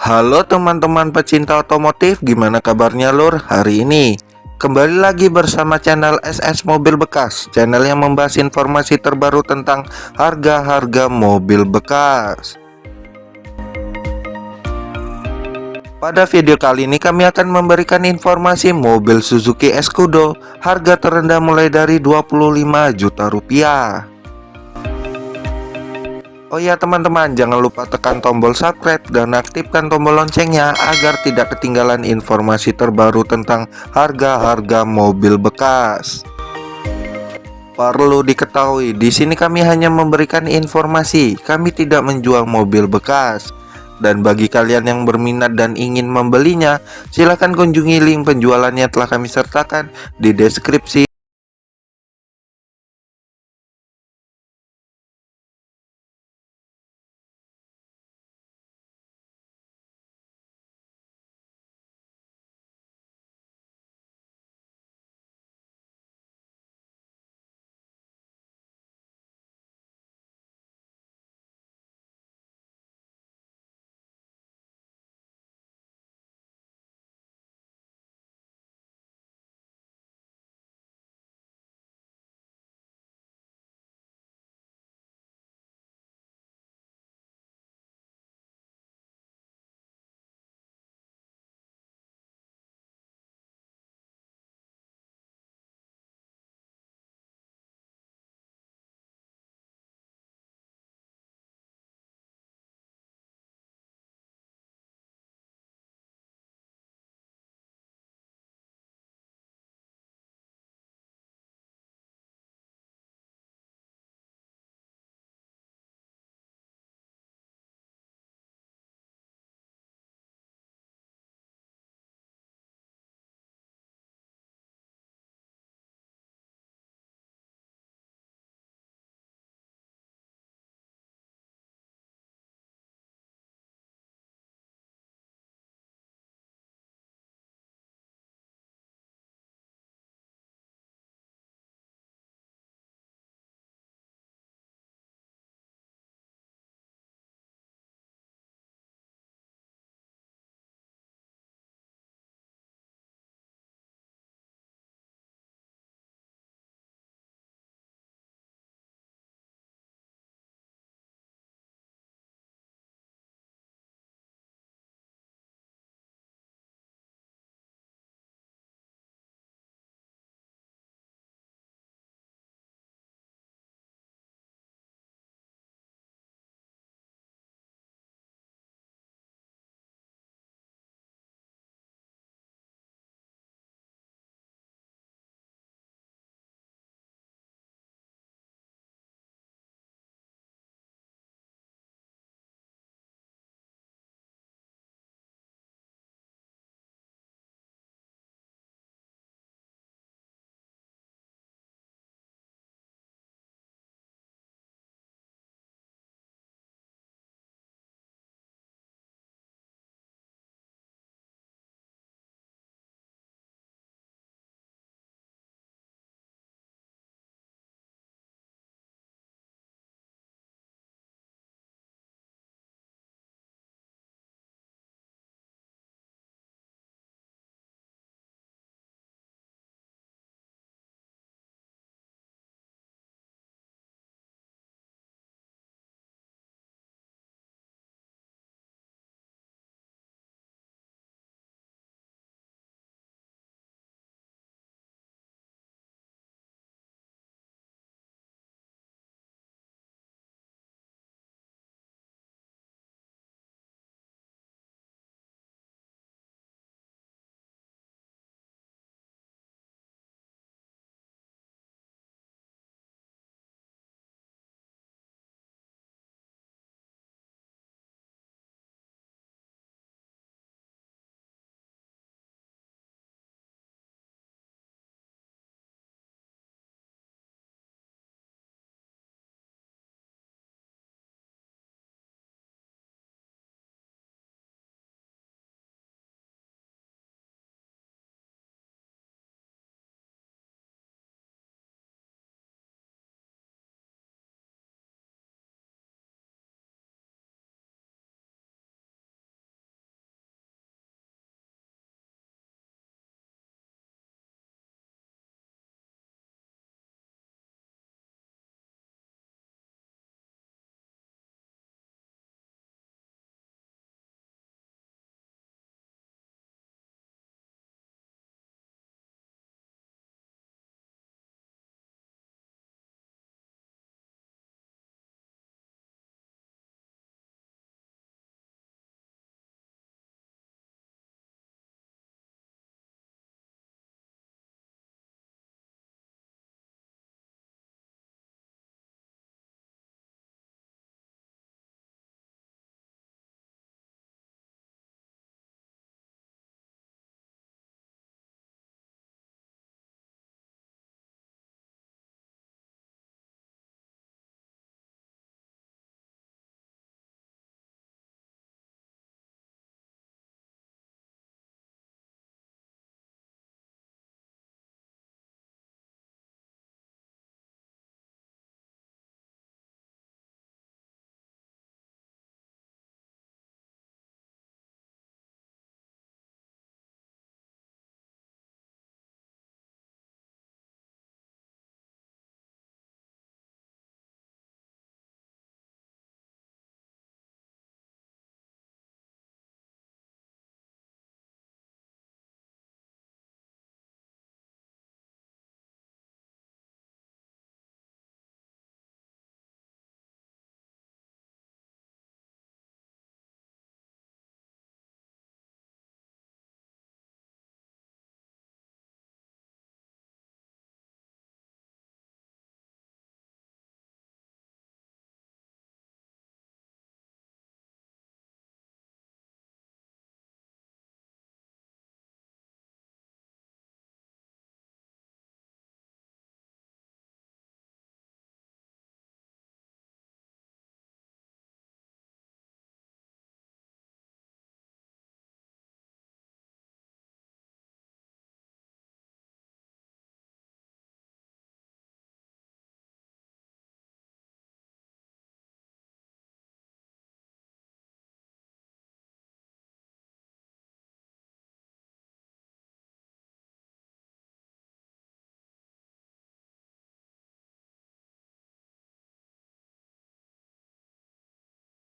Halo teman-teman pecinta otomotif, gimana kabarnya lur hari ini? Kembali lagi bersama channel SS Mobil Bekas, channel yang membahas informasi terbaru tentang harga-harga mobil bekas. Pada video kali ini kami akan memberikan informasi mobil Suzuki Escudo, harga terendah mulai dari 25 juta rupiah. Oh ya teman-teman, jangan lupa tekan tombol subscribe dan aktifkan tombol loncengnya agar tidak ketinggalan informasi terbaru tentang harga-harga mobil bekas. Perlu diketahui, di sini kami hanya memberikan informasi, kami tidak menjual mobil bekas. Dan bagi kalian yang berminat dan ingin membelinya, silahkan kunjungi link penjualannya telah kami sertakan di deskripsi.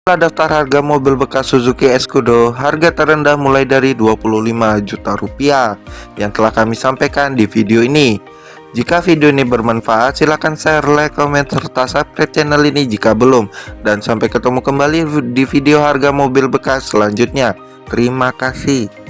Daftar harga mobil bekas Suzuki Escudo, harga terendah mulai dari 25 juta rupiah yang telah kami sampaikan di video ini. Jika video ini bermanfaat, silahkan share, like, komen, serta subscribe channel ini jika belum. Dan sampai ketemu kembali di video harga mobil bekas selanjutnya. Terima kasih.